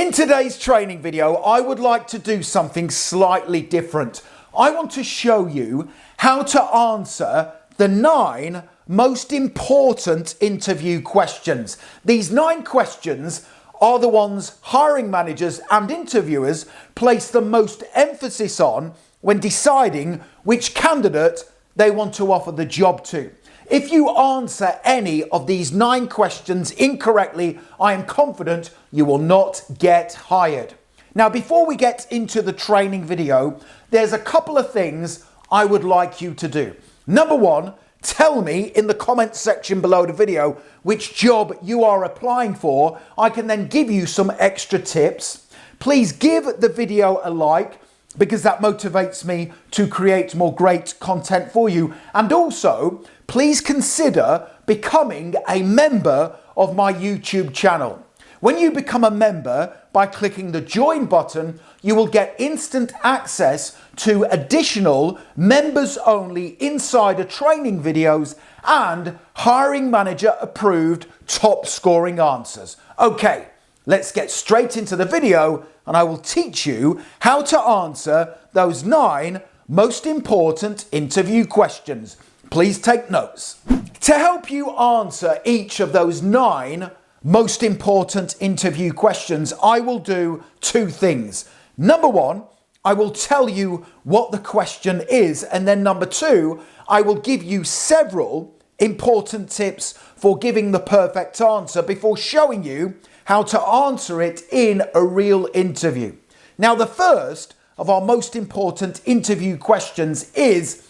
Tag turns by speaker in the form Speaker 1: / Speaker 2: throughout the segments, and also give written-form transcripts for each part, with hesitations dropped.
Speaker 1: In today's training video, I would like to do something slightly different. I want to show you how to answer the 9 most important interview questions. These 9 questions are the ones hiring managers and interviewers place the most emphasis on when deciding which candidate they want to offer the job to. If you answer any of these 9 questions incorrectly, I am confident you will not get hired. Now, before we get into the training video, there's a couple of things I would like you to do. Number 1, tell me in the comments section below the video which job you are applying for. I can then give you some extra tips. Please give the video a like, because that motivates me to create more great content for you. And also, please consider becoming a member of my YouTube channel. When you become a member by clicking the join button, you will get instant access to additional members only insider training videos and hiring manager approved top scoring answers. Okay, let's get straight into the video and I will teach you how to answer those 9 most important interview questions. Please take notes. To help you answer each of those 9 most important interview questions, I will do 2 things. Number 1, I will tell you what the question is, and then number 2, I will give you several important tips for giving the perfect answer before showing you how to answer it in a real interview. Now, the first of our most important interview questions is,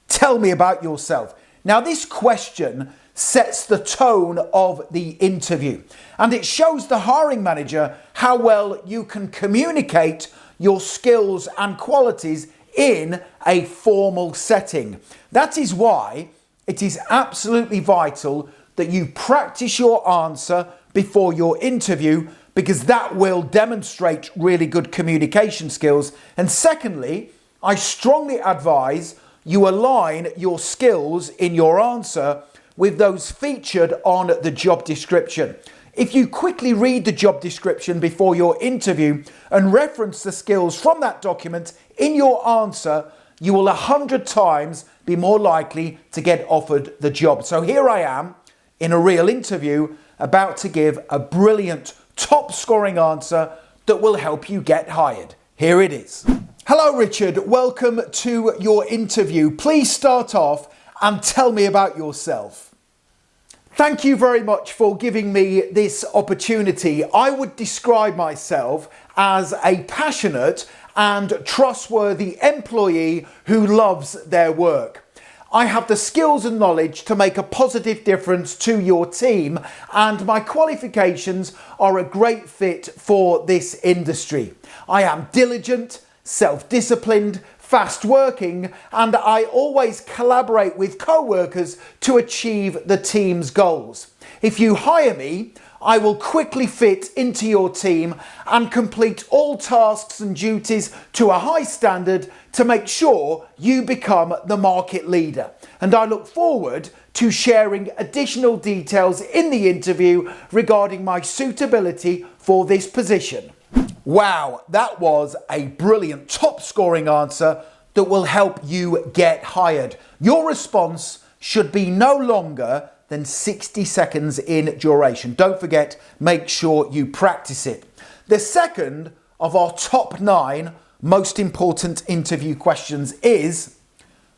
Speaker 1: tell me about yourself. Now, this question sets the tone of the interview, and it shows the hiring manager how well you can communicate your skills and qualities in a formal setting. That is why it is absolutely vital that you practice your answer before your interview, because that will demonstrate really good communication skills. And secondly, I strongly advise you align your skills in your answer with those featured on the job description. If you quickly read the job description before your interview and reference the skills from that document in your answer, you will 100 times be more likely to get offered the job. So here I am in a real interview, about to give a brilliant top scoring answer that will help you get hired. Here it is. Hello, Richard. Welcome to your interview. Please start off and tell me about yourself. Thank you very much for giving me this opportunity. I would describe myself as a passionate and trustworthy employee who loves their work. I have the skills and knowledge to make a positive difference to your team, and my qualifications are a great fit for this industry. I am diligent, self-disciplined, fast-working, and I always collaborate with co-workers to achieve the team's goals. If you hire me, I will quickly fit into your team and complete all tasks and duties to a high standard to make sure you become the market leader. And I look forward to sharing additional details in the interview regarding my suitability for this position. Wow, that was a brilliant top scoring answer that will help you get hired. Your response should be no longer than 60 seconds in duration. Don't forget, make sure you practice it. The second of our top 9 most important interview questions is,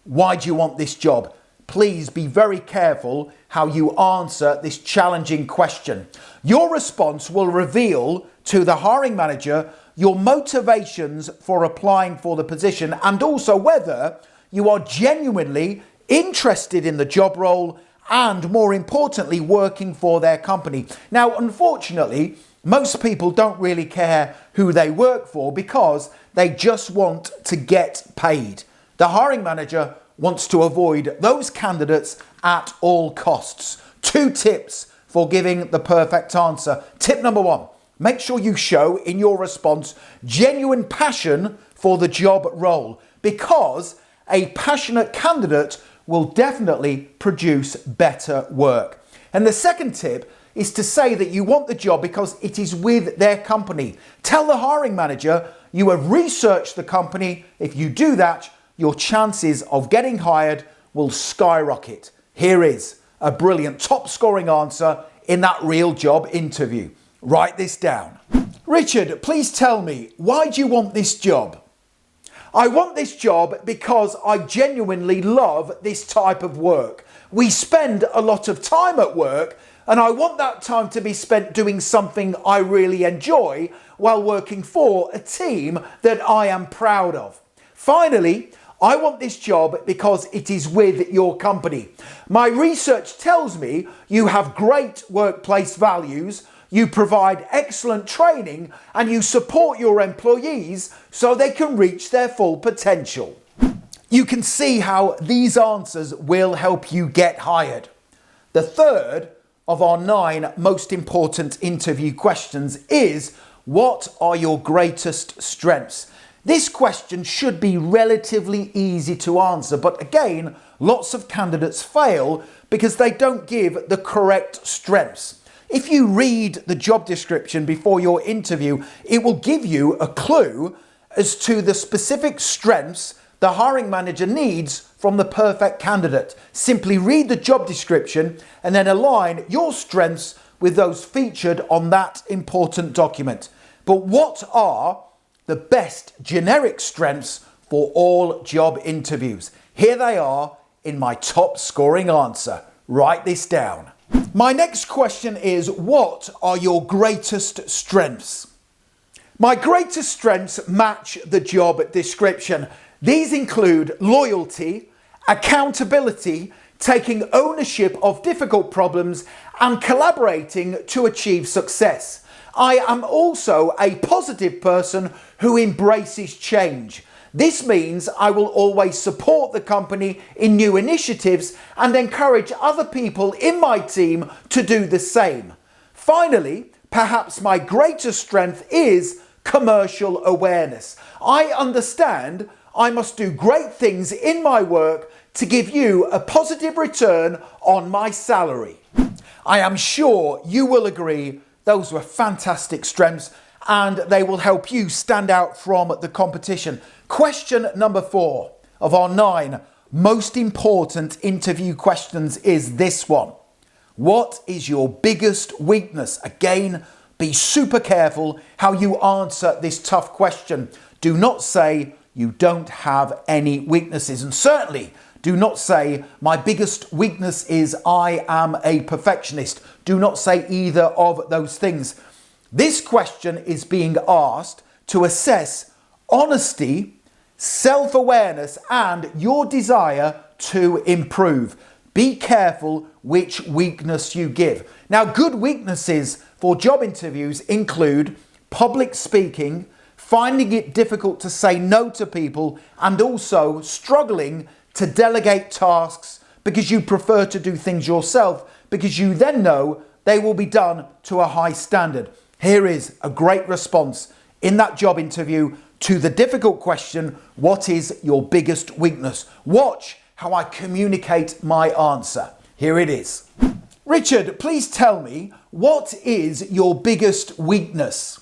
Speaker 1: why do you want this job? Please be very careful how you answer this challenging question. Your response will reveal to the hiring manager your motivations for applying for the position, and also whether you are genuinely interested in the job role and, more importantly, working for their company. Now, unfortunately, most people don't really care who they work for because they just want to get paid. The hiring manager wants to avoid those candidates at all costs. 2 tips for giving the perfect answer. Tip number 1, make sure you show in your response genuine passion for the job role, because a passionate candidate will definitely produce better work. And the second tip is to say that you want the job because it is with their company. Tell the hiring manager you have researched the company. If you do that, your chances of getting hired will skyrocket. Here is a brilliant top scoring answer in that real job interview. Write this down. Richard, please tell me, why do you want this job? I want this job because I genuinely love this type of work. We spend a lot of time at work, and I want that time to be spent doing something I really enjoy while working for a team that I am proud of. Finally, I want this job because it is with your company. My research tells me you have great workplace values, you provide excellent training, and you support your employees so they can reach their full potential. You can see how these answers will help you get hired. The third of our 9 most important interview questions is, what are your greatest strengths? This question should be relatively easy to answer, but again, lots of candidates fail because they don't give the correct strengths. If you read the job description before your interview, it will give you a clue as to the specific strengths the hiring manager needs from the perfect candidate. Simply read the job description and then align your strengths with those featured on that important document. But what are the best generic strengths for all job interviews? Here they are in my top scoring answer. Write this down. My next question is, what are your greatest strengths? My greatest strengths match the job description. These include loyalty, accountability, taking ownership of difficult problems, and collaborating to achieve success. I am also a positive person who embraces change. This means I will always support the company in new initiatives and encourage other people in my team to do the same. Finally, perhaps my greatest strength is commercial awareness. I understand I must do great things in my work to give you a positive return on my salary. I am sure you will agree those were fantastic strengths and they will help you stand out from the competition. Question number 4 of our 9 most important interview questions is this one. What is your biggest weakness? Again, be super careful how you answer this tough question. Do not say you don't have any weaknesses, and certainly do not say my biggest weakness is I am a perfectionist. Do not say either of those things. This question is being asked to assess honesty, self-awareness, and your desire to improve. Be careful which weakness you give. Now, good weaknesses for job interviews include public speaking, finding it difficult to say no to people, and also struggling to delegate tasks because you prefer to do things yourself because you then know they will be done to a high standard. Here is a great response in that job interview to the difficult question, what is your biggest weakness? Watch how I communicate my answer. Here it is. Richard, please tell me, what is your biggest weakness?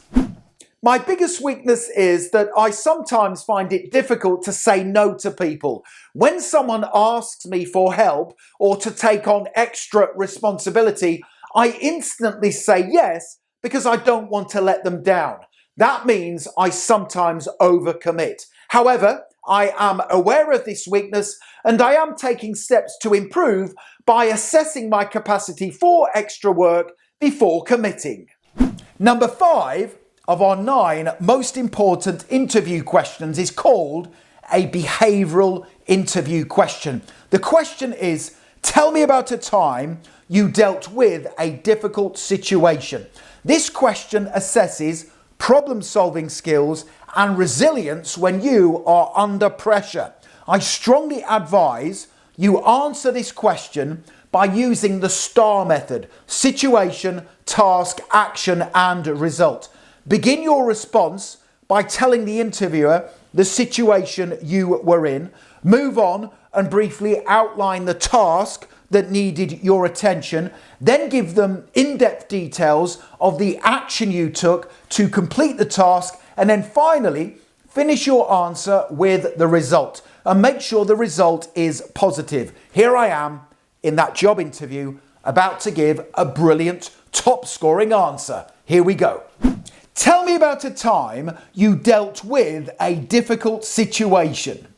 Speaker 1: My biggest weakness is that I sometimes find it difficult to say no to people. When someone asks me for help or to take on extra responsibility, I instantly say yes because I don't want to let them down. That means I sometimes overcommit. However, I am aware of this weakness and I am taking steps to improve by assessing my capacity for extra work before committing. Number 5 of our 9 most important interview questions is called a behavioural interview question. The question is, tell me about a time you dealt with a difficult situation. This question assesses problem-solving skills and resilience when you are under pressure. I strongly advise you answer this question by using the STAR method: situation, task, action, and result. Begin your response by telling the interviewer the situation you were in. Move on and briefly outline the task that needed your attention, then give them in-depth details of the action you took to complete the task, and then finally finish your answer with the result and make sure the result is positive. Here I am in that job interview about to give a brilliant top scoring answer. Here we go. Tell me about a time you dealt with a difficult situation.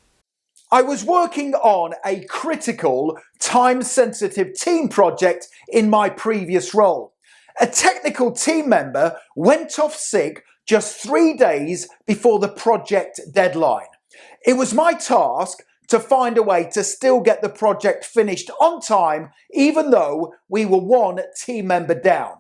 Speaker 1: I was working on a critical, time-sensitive team project in my previous role. A technical team member went off sick just 3 days before the project deadline. It was my task to find a way to still get the project finished on time, even though we were one team member down.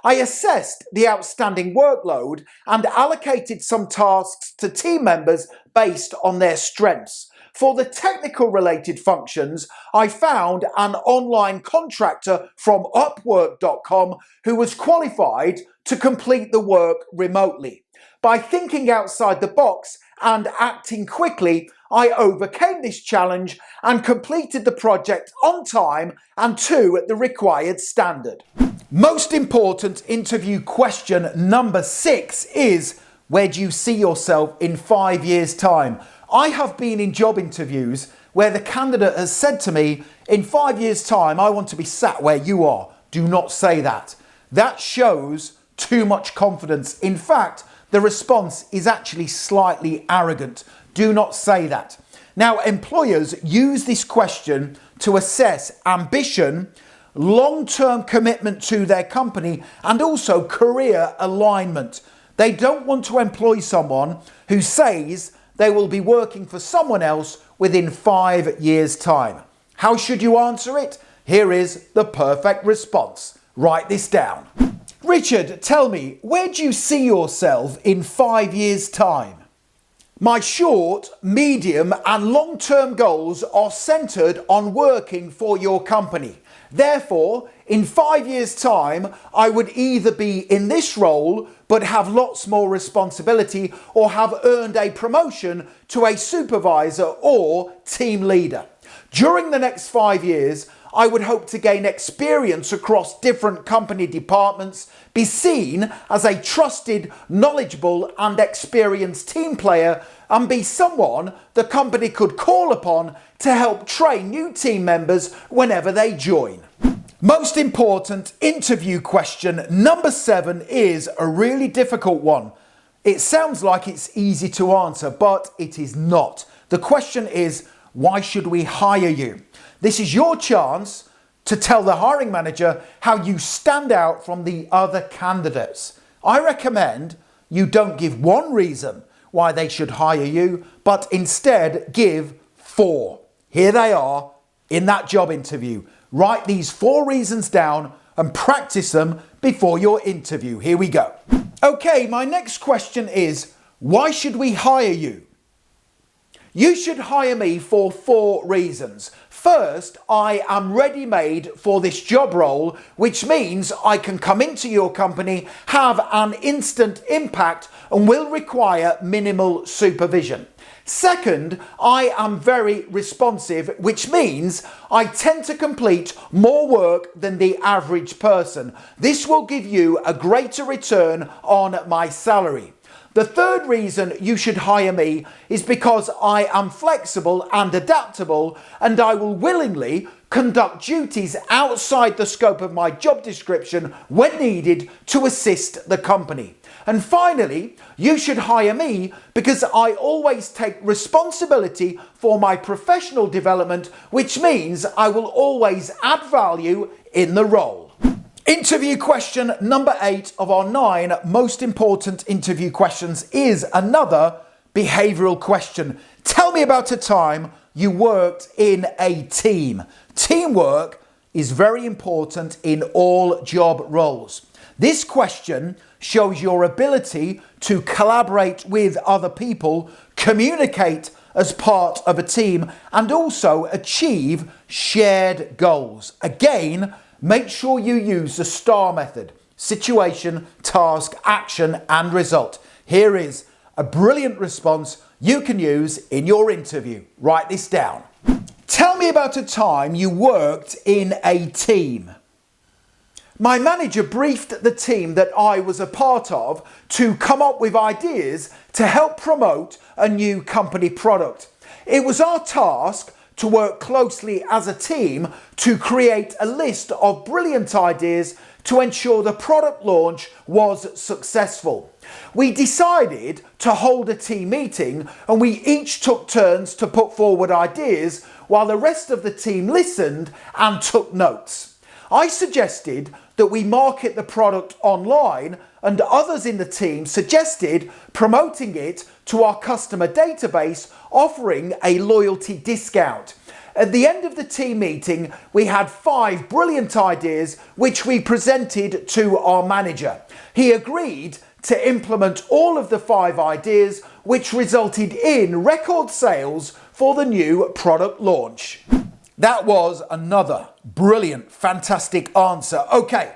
Speaker 1: I assessed the outstanding workload and allocated some tasks to team members based on their strengths. For the technical related functions, I found an online contractor from Upwork.com who was qualified to complete the work remotely. By thinking outside the box and acting quickly, I overcame this challenge and completed the project on time and to the required standard. Most important interview question number 6 is, where do you see yourself in 5 years' time? I have been in job interviews where the candidate has said to me, in 5 years' time, I want to be sat where you are. Do not say that. That shows too much confidence. In fact, the response is actually slightly arrogant. Do not say that. Now, employers use this question to assess ambition, long-term commitment to their company, and also career alignment. They don't want to employ someone who says they will be working for someone else within 5 years' time. How should you answer it? Here is the perfect response. Write this down. Richard, tell me, where do you see yourself in 5 years' time? My short, medium and long-term goals are centered on working for your company. Therefore, in 5 years' time, I would either be in this role but have lots more responsibility, or have earned a promotion to a supervisor or team leader. During the next 5 years, I would hope to gain experience across different company departments, be seen as a trusted, knowledgeable and experienced team player, and be someone the company could call upon to help train new team members whenever they join. Most important interview question number 7 is a really difficult one. It sounds like it's easy to answer, but it is not. The question is, why should we hire you? This is your chance to tell the hiring manager how you stand out from the other candidates. I recommend you don't give one reason why they should hire you, but instead give 4. Here they are in that job interview. Write these 4 reasons down and practice them before your interview. Here we go. Okay, my next question is, why should we hire you? You should hire me for 4 reasons. First, I am ready-made for this job role, which means I can come into your company, have an instant impact, and will require minimal supervision. Second, I am very responsive, which means I tend to complete more work than the average person. This will give you a greater return on my salary. The third reason you should hire me is because I am flexible and adaptable, and I will willingly conduct duties outside the scope of my job description when needed to assist the company. And finally, you should hire me because I always take responsibility for my professional development, which means I will always add value in the role. Interview question number 8 of our 9 most important interview questions is another behavioral question. Tell me about a time you worked in a team. Teamwork is very important in all job roles. This question shows your ability to collaborate with other people, communicate as part of a team, and also achieve shared goals. Again, make sure you use the STAR method: situation, task, action, and result. Here is a brilliant response you can use in your interview. Write this down. Tell me about a time you worked in a team. My manager briefed the team that I was a part of to come up with ideas to help promote a new company product. It was our task to work closely as a team to create a list of brilliant ideas to ensure the product launch was successful. We decided to hold a team meeting and we each took turns to put forward ideas while the rest of the team listened and took notes. I suggested that we market the product online and others in the team suggested promoting it to our customer database, offering a loyalty discount. At the end of the team meeting, we had 5 brilliant ideas which we presented to our manager. He agreed to implement all of the 5 ideas, which resulted in record sales for the new product launch. That was another brilliant, fantastic answer. Okay,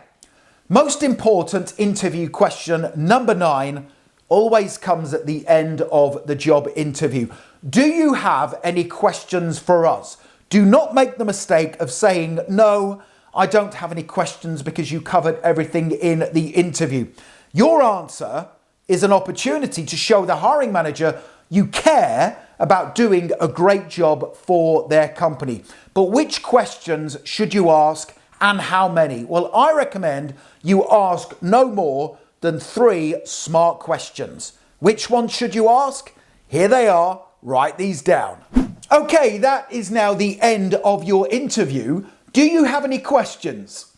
Speaker 1: most important interview question number 9 always comes at the end of the job interview. Do you have any questions for us? Do not make the mistake of saying, no, I don't have any questions, because you covered everything in the interview. Your answer is an opportunity to show the hiring manager you care about doing a great job for their company. But which questions should you ask and how many? Well, I recommend you ask no more than 3 smart questions. Which ones should you ask? Here they are. Write these down. Okay, that is now the end of your interview. Do you have any questions?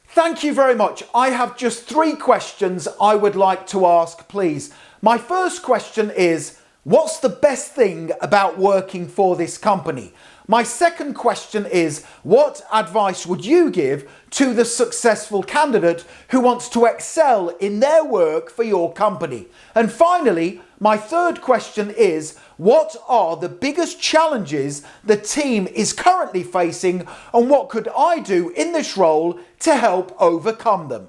Speaker 1: Thank you very much. I have just 3 questions I would like to ask, please. My first question is, what's the best thing about working for this company? My second question is, what advice would you give to the successful candidate who wants to excel in their work for your company? And finally, my third question is, what are the biggest challenges the team is currently facing, and what could I do in this role to help overcome them?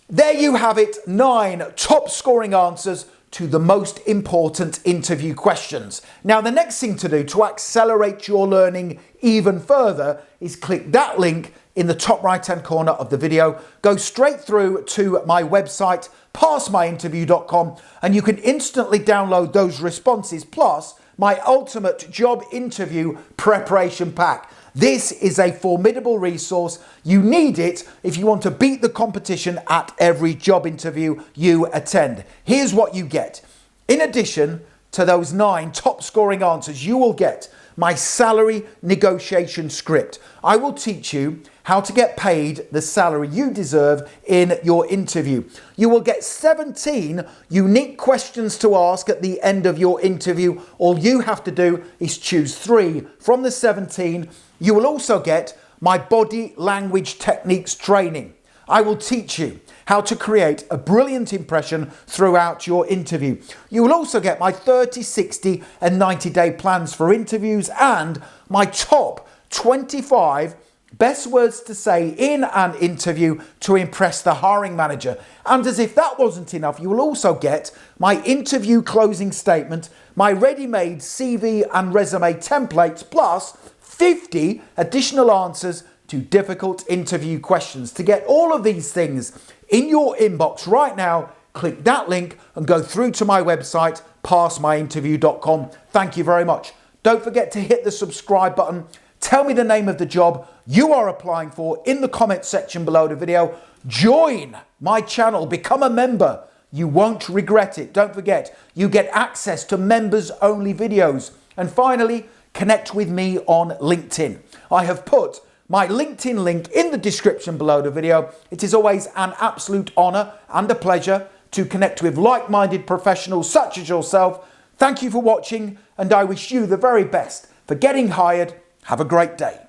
Speaker 1: There you have it, 9 top scoring answers to the most important interview questions. Now, the next thing to do to accelerate your learning even further is click that link in the top right hand corner of the video. Go straight through to my website, passmyinterview.com, and you can instantly download those responses plus my ultimate job interview preparation pack. This is a formidable resource. You need it if you want to beat the competition at every job interview you attend. Here's what you get. In addition to those 9 top scoring answers, you will get my salary negotiation script. I will teach you how to get paid the salary you deserve in your interview. You will get 17 unique questions to ask at the end of your interview. All you have to do is choose 3 from the 17. You will also get my body language techniques training. I will teach you how to create a brilliant impression throughout your interview. You will also get my 30, 60 and 90-day plans for interviews and my top 25 best words to say in an interview to impress the hiring manager. And as if that wasn't enough, you will also get my interview closing statement, my ready-made CV and resume templates, plus 50 additional answers to difficult interview questions. To get all of these things in your inbox right now, click that link and go through to my website, passmyinterview.com. Thank you very much. Don't forget to hit the subscribe button. Tell me the name of the job you are applying for in the comments section below the video. Join my channel, become a member. You won't regret it. Don't forget, you get access to members only videos. And finally, connect with me on LinkedIn. I have put my LinkedIn link in the description below the video. It is always an absolute honor and a pleasure to connect with like-minded professionals such as yourself. Thank you for watching, and I wish you the very best for getting hired. Have a great day.